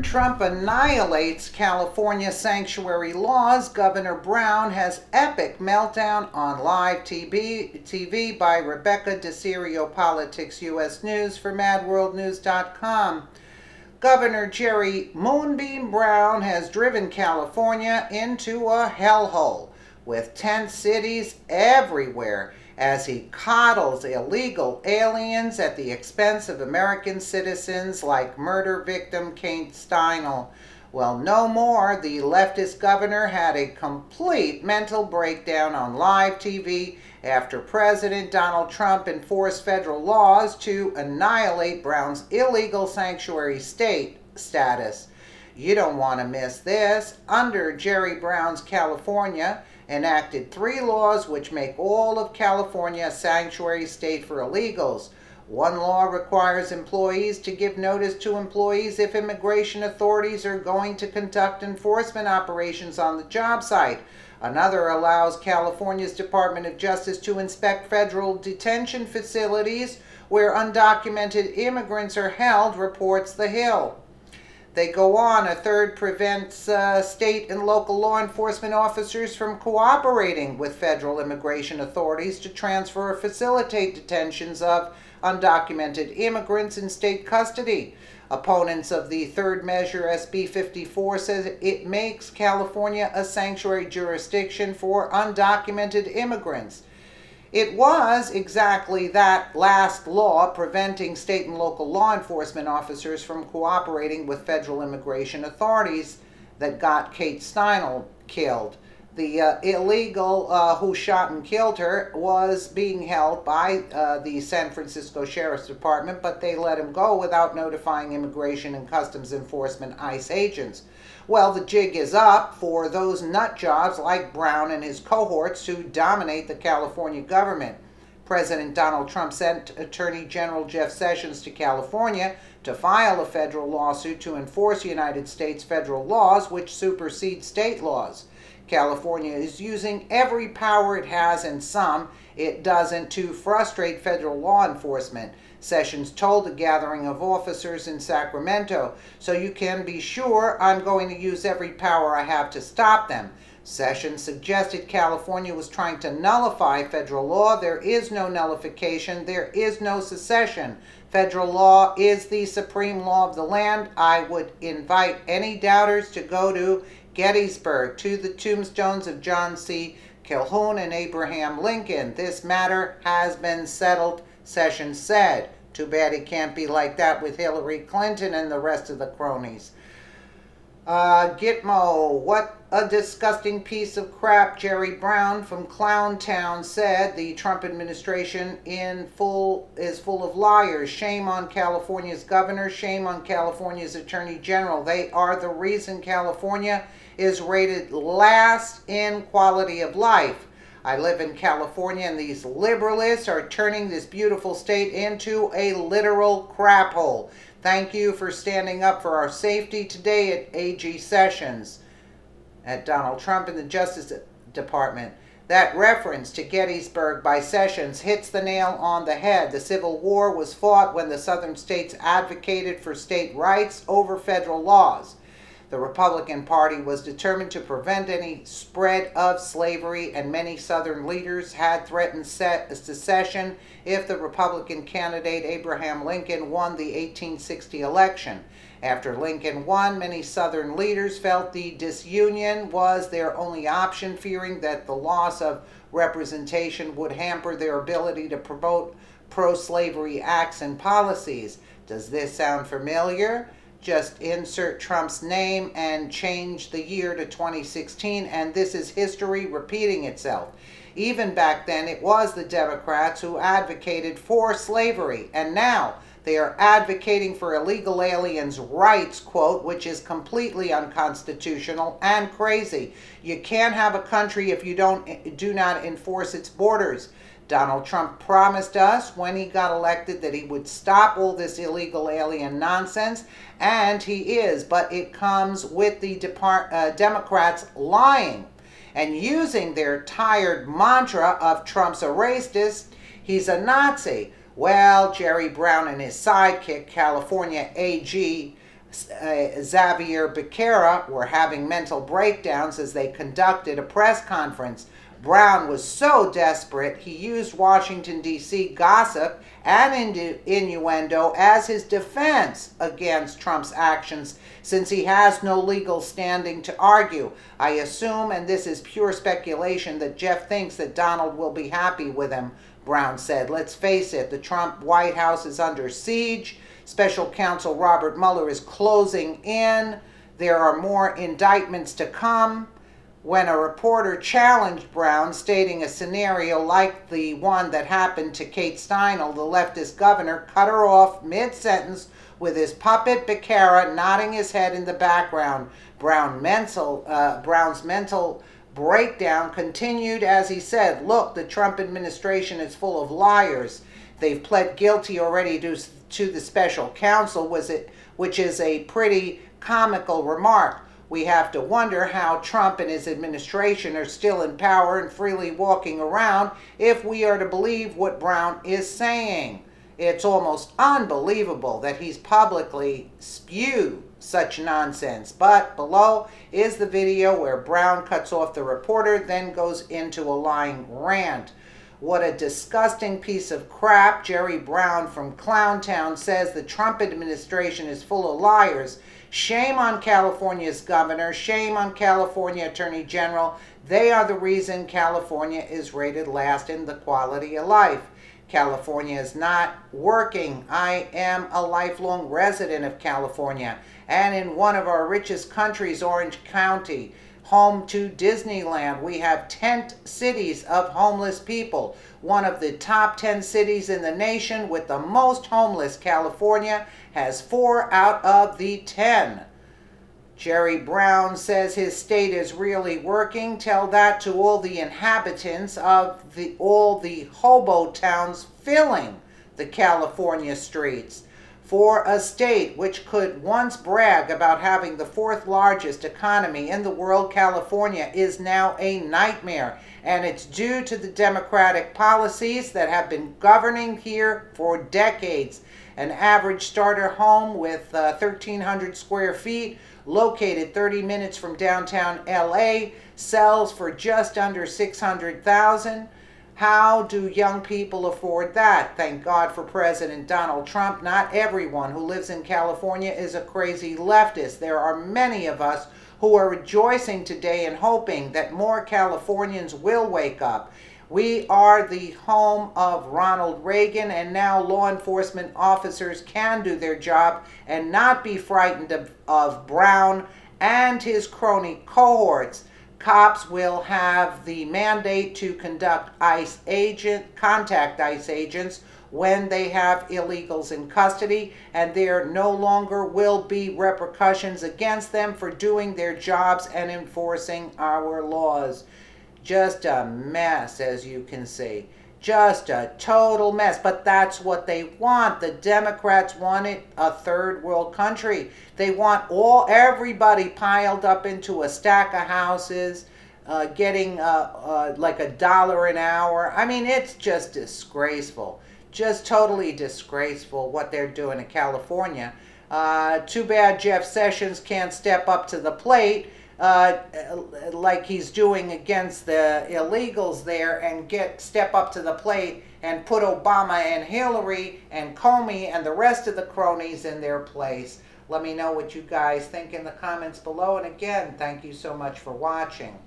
Trump annihilates California sanctuary laws. Governor Brown has epic meltdown on live TV by Rebecca DeCirio, Politics US News for MadWorldNews.com. Governor Jerry Moonbeam Brown has driven California into a hellhole with tent cities everywhere as he coddles illegal aliens at the expense of American citizens like murder victim Kate Steinle. Well, no more. The leftist governor had a complete mental breakdown on live TV after President Donald Trump enforced federal laws to annihilate Brown's illegal sanctuary state status. You don't want to miss this. Under Jerry Brown's California enacted 3 laws which make all of California a sanctuary state for illegals. One law requires employees to give notice to employees if immigration authorities are going to conduct enforcement operations on the job site. Another allows California's Department of Justice to inspect federal detention facilities where undocumented immigrants are held, reports The Hill. They go on. A third prevents state and local law enforcement officers from cooperating with federal immigration authorities to transfer or facilitate detentions of undocumented immigrants in state custody. Opponents of the third measure, SB 54, says it makes California a sanctuary jurisdiction for undocumented immigrants. It was exactly that last law preventing state and local law enforcement officers from cooperating with federal immigration authorities that got Kate Steinle killed. The illegal who shot and killed her was being held by the San Francisco Sheriff's Department, but they let him go without notifying Immigration and Customs Enforcement ICE agents. Well, the jig is up for those nut jobs like Brown and his cohorts who dominate the California government. President Donald Trump sent Attorney General Jeff Sessions to California to file a federal lawsuit to enforce United States federal laws which supersede state laws. California is using every power it has and some it doesn't to frustrate federal law enforcement, Sessions told a gathering of officers in Sacramento. So you can be sure I'm going to use every power I have to stop them. Sessions suggested California was trying to nullify federal law. There is no nullification. There is no secession. Federal law is the supreme law of the land. I would invite any doubters to go to Gettysburg, to the tombstones of John C. Calhoun and Abraham Lincoln. This matter has been settled, Sessions said. Too bad it can't be like that with Hillary Clinton and the rest of the cronies. Gitmo, what a disgusting piece of crap. Jerry Brown from Clowntown said the Trump administration is full of liars. Shame on California's governor. Shame on California's attorney general. They are the reason California is rated last in quality of life. I live in California and these liberalists are turning this beautiful state into a literal crap hole. Thank you for standing up for our safety today at AG Sessions, at Donald Trump and the Justice Department. That reference to Gettysburg by Sessions hits the nail on the head. The Civil War was fought when the southern states advocated for state rights over federal laws. The Republican Party was determined to prevent any spread of slavery, and many Southern leaders had threatened secession if the Republican candidate Abraham Lincoln won the 1860 election. After Lincoln won, many Southern leaders felt the disunion was their only option, fearing that the loss of representation would hamper their ability to promote pro-slavery acts and policies. Does this sound familiar? Just insert Trump's name and change the year to 2016, and this is history repeating itself. Even back then, it was the Democrats who advocated for slavery, and now they are advocating for illegal aliens' rights, quote, which is completely unconstitutional and crazy. You can't have a country if you do not enforce its borders. Donald Trump promised us when he got elected that he would stop all this illegal alien nonsense, and he is, but it comes with the Democrats lying and using their tired mantra of Trump's a racist, he's a Nazi. Well, Jerry Brown and his sidekick, California AG Xavier Becerra were having mental breakdowns as they conducted a press conference. Brown was so desperate he used Washington, D.C. gossip and innuendo as his defense against Trump's actions, since he has no legal standing to argue. I assume, and this is pure speculation, that Jeff thinks that Donald will be happy with him, Brown said. Let's face it, the Trump White House is under siege. Special counsel Robert Mueller is closing in. There are more indictments to come. When a reporter challenged Brown, stating a scenario like the one that happened to Kate Steinle, the leftist governor cut her off mid-sentence with his puppet Becerra nodding his head in the background. Brown's mental breakdown continued as he said, "Look, the Trump administration is full of liars. They've pled guilty already to the special counsel," which is a pretty comical remark. We have to wonder how Trump and his administration are still in power and freely walking around if we are to believe what Brown is saying. It's almost unbelievable that he's publicly spewed such nonsense. But below is the video where Brown cuts off the reporter, then goes into a lying rant. What a disgusting piece of crap. Jerry Brown from Clowntown says the Trump administration is full of liars. Shame on California's governor. Shame on California Attorney General. They are the reason California is rated last in the quality of life. California is not working. I am a lifelong resident of California, and in one of our richest countries, Orange County, home to Disneyland, we have tent cities of homeless people. One of the top 10 cities in the nation with the most homeless. California has 4 out of the 10. Jerry Brown says his state is really working. Tell that to all the inhabitants of all the hobo towns filling the California streets. For a state which could once brag about having the 4th largest economy in the world, California is now a nightmare. And it's due to the Democratic policies that have been governing here for decades. An average starter home with 1,300 square feet, located 30 minutes from downtown LA, sells for just under $600,000. How do young people afford that? Thank God for President Donald Trump. Not everyone who lives in California is a crazy leftist. There are many of us who are rejoicing today and hoping that more Californians will wake up. We are the home of Ronald Reagan, and now law enforcement officers can do their job and not be frightened of Brown and his crony cohorts. Cops will have the mandate to contact ICE agents when they have illegals in custody, and there no longer will be repercussions against them for doing their jobs and enforcing our laws. Just a mess, as you can see. Just a total mess. But that's what they want. The Democrats want it a third world country. They want everybody piled up into a stack of houses, getting like $1 an hour. I mean, it's just disgraceful. Just totally disgraceful what they're doing in California. Too bad Jeff Sessions can't step up to the plate like he's doing against the illegals there, and step up to the plate and put Obama and Hillary and Comey and the rest of the cronies in their place. Let me know what you guys think in the comments below. And again, thank you so much for watching.